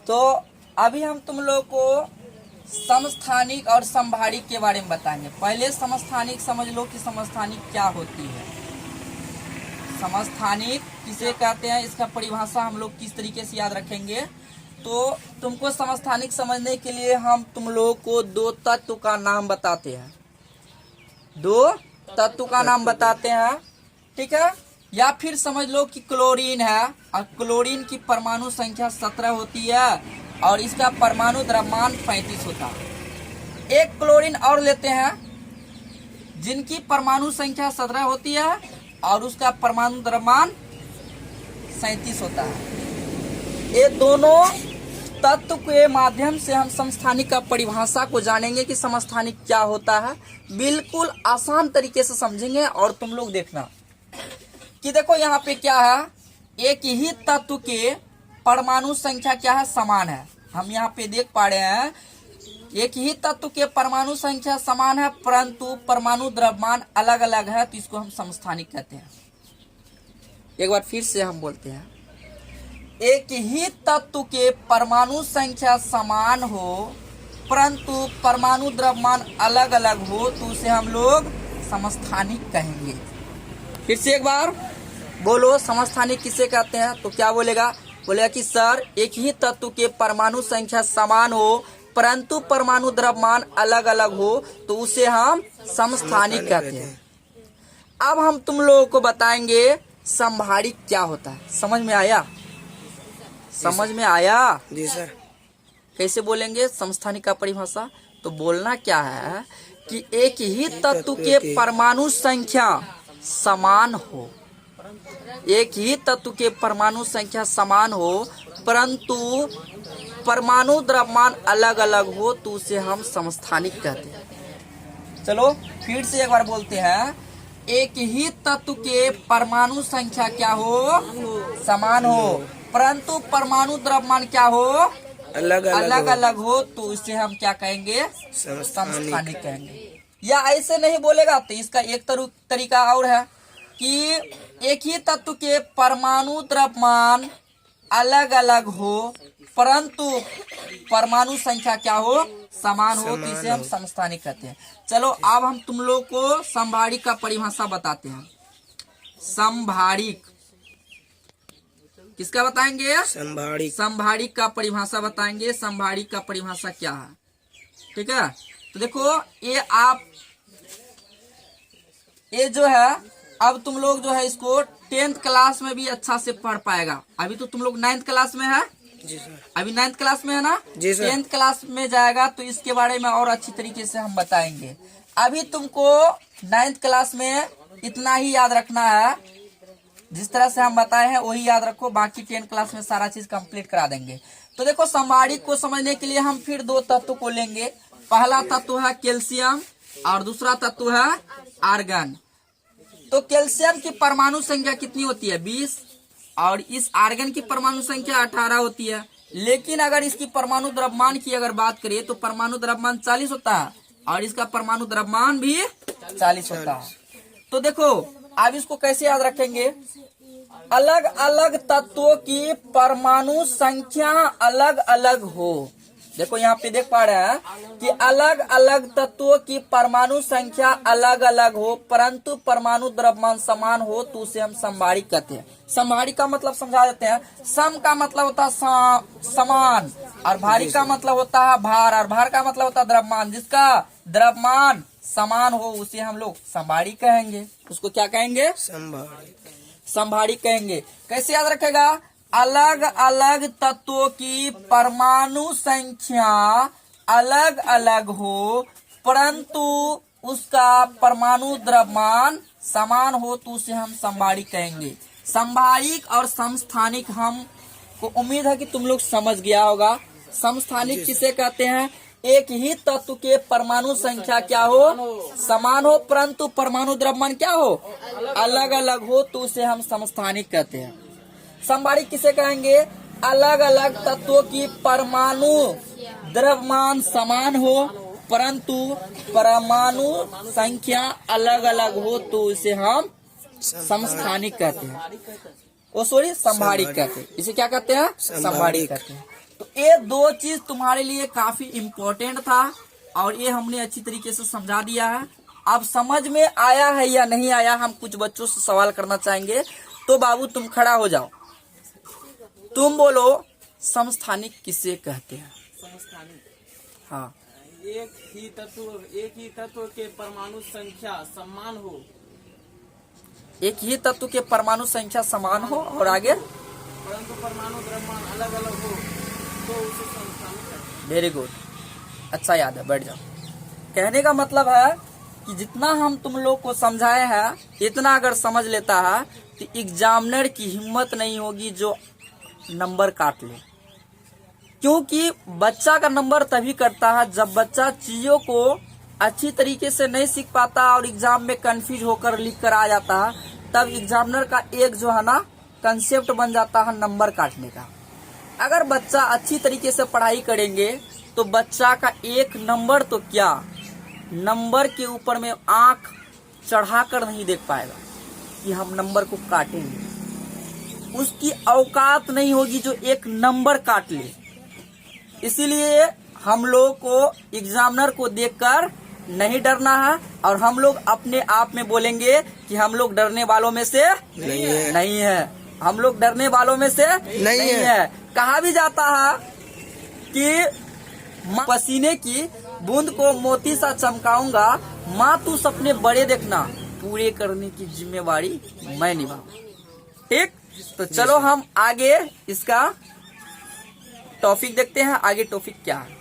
तो अभी हम तुम लोग को समस्थानिक और समभारिक के बारे में बताएंगे। पहले समस्थानिक समझ लो कि समस्थानिक क्या होती है। समस्थानिक किसे कहते हैं, इसका परिभाषा हम लोग किस तरीके से याद रखेंगे। तो तुमको समस्थानिक समझने के लिए हम तुम लोगों को दो तत्व का नाम बताते हैं, दो तत्व का नाम बताते हैं, ठीक है। या फिर समझ लो कि क्लोरीन है और क्लोरीन की परमाणु संख्या 17 होती है और इसका परमाणु द्रव्यमान 35 होता है। एक क्लोरीन और लेते हैं जिनकी परमाणु संख्या 17 होती है और उसका परमाणु द्रव्यमान 37 होता है। ये दोनों तत्व के माध्यम से हम समस्थानिक का परिभाषा को जानेंगे कि समस्थानिक क्या होता है। बिल्कुल आसान तरीके से समझेंगे और तुम लोग देखना कि देखो यहाँ पे क्या है, एक ही तत्व के परमाणु संख्या क्या है, समान है। हम यहाँ पे देख पा रहे हैं एक ही तत्व के परमाणु संख्या समान है परंतु परमाणु द्रव्यमान अलग अलग है, तो इसको हम समस्थानिक कहते हैं। एक बार फिर से हम बोलते हैं, एक ही तत्व के परमाणु संख्या समान हो परंतु परमाणु द्रव्यमान अलग अलग हो तो उसे हम लोग समस्थानिक कहेंगे। फिर से एक बार बोलो, समस्थानिक किसे कहते हैं। तो क्या बोलेगा, बोलेगा कि सर एक ही तत्व के परमाणु संख्या समान हो परंतु परमाणु द्रव्यमान अलग अलग हो तो उसे हम समस्थानिक कहते हैं। अब हम तुम लोगों को बताएंगे समभारिक क्या होता है। समझ में आया? समझ में आया? जी सर। कैसे बोलेंगे समस्थानिक का परिभाषा? तो बोलना क्या है कि एक ही तत्व के परमाणु संख्या समान हो, एक ही तत्व के परमाणु संख्या समान हो परंतु परमाणु द्रव्यमान अलग अलग हो तो उसे हम समस्थानिक कहते हैं। चलो फिर से एक बार बोलते हैं, एक ही तत्व के परमाणु संख्या क्या हो, समान हो परंतु परमाणु द्रव्यमान क्या हो, अलग अलग हो तो उसे हम क्या कहेंगे, समस्थानिक कहेंगे। या ऐसे नहीं बोलेगा तो इसका एक तरीका और है कि एक ही तत्व के परमाणु द्रव्यमान अलग अलग हो परंतु परमाणु संख्या क्या हो, समान हो तो इसे हम समस्थानिक कहते हैं। चलो अब हम तुम लोग को समभारिक का परिभाषा बताते हैं। समभारिक किसका बताएंगे, समभारिक का परिभाषा बताएंगे। समभारिक का परिभाषा क्या है, ठीक है। तो देखो ये जो है अब तुम लोग जो है इसको 10th क्लास में भी अच्छा से पढ़ पाएगा। अभी तो तुम लोग 9th क्लास में है, जी सर। अभी 9th क्लास में है ना, जी सर। 10th क्लास में जाएगा तो इसके बारे में और अच्छी तरीके से हम बताएंगे। अभी तुमको 9th क्लास में इतना ही याद रखना है, जिस तरह से हम बताए हैं वही याद रखो, बाकी 10th क्लास में सारा चीज कंप्लीट करा देंगे। तो देखो समभारिक को समझने के लिए हम फिर दो तत्व को लेंगे। पहला तत्व है कैल्शियम और दूसरा तत्व है आर्गन। तो कैल्शियम की परमाणु संख्या कितनी होती है, 20 और इस आर्गन की परमाणु संख्या 18 होती है। लेकिन अगर इसकी परमाणु द्रव्यमान की अगर बात करें तो परमाणु द्रव्यमान 40 होता है और इसका परमाणु द्रव्यमान भी 40 होता है। तो देखो अब इसको कैसे याद रखेंगे, अलग अलग तत्वों की परमाणु संख्या अलग अलग हो। देखो यहाँ पे देख पा रहे हैं कि अलग अलग तत्वों की परमाणु संख्या अलग अलग हो परंतु परमाणु द्रव्यमान समान हो तो उसे हम समभारिक कहते हैं। समभारिक का मतलब समझा देते हैं। सम का मतलब होता है समान और भारी का मतलब होता है भार और भार का मतलब होता है द्रव्यमान। जिसका द्रव्यमान समान हो उसे हम लोग समभारिक कहेंगे। उसको क्या कहेंगे, समभारिक कहेंगे। कैसे याद रखेगा, अलग अलग तत्वों की परमाणु संख्या अलग अलग हो परंतु उसका परमाणु द्रव्यमान समान हो तो उसे हम समभारिक कहेंगे। समभारिक और समस्थानिक हमको उम्मीद है कि तुम लोग समझ गया होगा। समस्थानिक किसे कहते हैं, एक ही तत्व के परमाणु संख्या क्या हो, समान हो परंतु परमाणु द्रव्यमान क्या हो, अलग अलग हो तो उसे हम समस्थानिक कहते हैं। समभारिक किसे कहेंगे, अलग अलग तत्वों की परमाणु द्रव्यमान समान हो परंतु परमाणु संख्या अलग अलग हो तो उसे हम समस्थानिक कहते हैं। समभारिक कहते हैं। इसे क्या कहते हैं, समभारिक कहते हैं। तो ये दो चीज तुम्हारे लिए काफी इम्पोर्टेंट था और ये हमने अच्छी तरीके से समझा दिया है। अब समझ में आया है या नहीं आया, हम कुछ बच्चों से सवाल करना चाहेंगे। तो बाबू तुम खड़ा हो जाओ, तुम बोलो समस्थानिक किसे कहते हैं? समस्थानिक हाँ, एक ही तत्व के परमाणु संख्या समान हो, एक ही तत्व के परमाणु संख्या समान हो और आगे परंतु परमाणु द्रव्यमान अलग अलग हो तो उसे समस्थानिक कहते हैं। वेरी गुड, अच्छा याद है, बैठ जाओ। कहने का मतलब है कि जितना हम तुम लोग को समझाए हैं इतना अगर समझ लेता है तो एग्जामिनर की हिम्मत नहीं होगी जो नंबर काट ले। क्योंकि बच्चा का नंबर तभी करता है जब बच्चा चीजों को अच्छी तरीके से नहीं सीख पाता और एग्जाम में कंफ्यूज होकर लिख कर आ जाता है, तब एग्जामिनर का एक जो है ना कंसेप्ट बन जाता है नंबर काटने का। अगर बच्चा अच्छी तरीके से पढ़ाई करेंगे तो बच्चा का एक नंबर तो क्या, नंबर के ऊपर में आंख चढ़ाकर नहीं देख पाएगा कि हम नंबर को काटेंगे। उसकी औकात नहीं होगी जो एक नंबर काट ले। इसीलिए हम लोग को एग्जामिनर को देखकर नहीं डरना है और हम लोग अपने आप में बोलेंगे कि हम लोग डरने वालों में से नहीं है। हम लोग डरने वालों में से नहीं है। कहा भी जाता है कि पसीने की बूंद को मोती सा चमकाऊंगा, माँ तू सपने बड़े देखना, पूरे करने की जिम्मेवारी मैं निभाऊंगा। ठीक, तो चलो हम आगे इसका टॉपिक देखते हैं। आगे टॉपिक क्या है?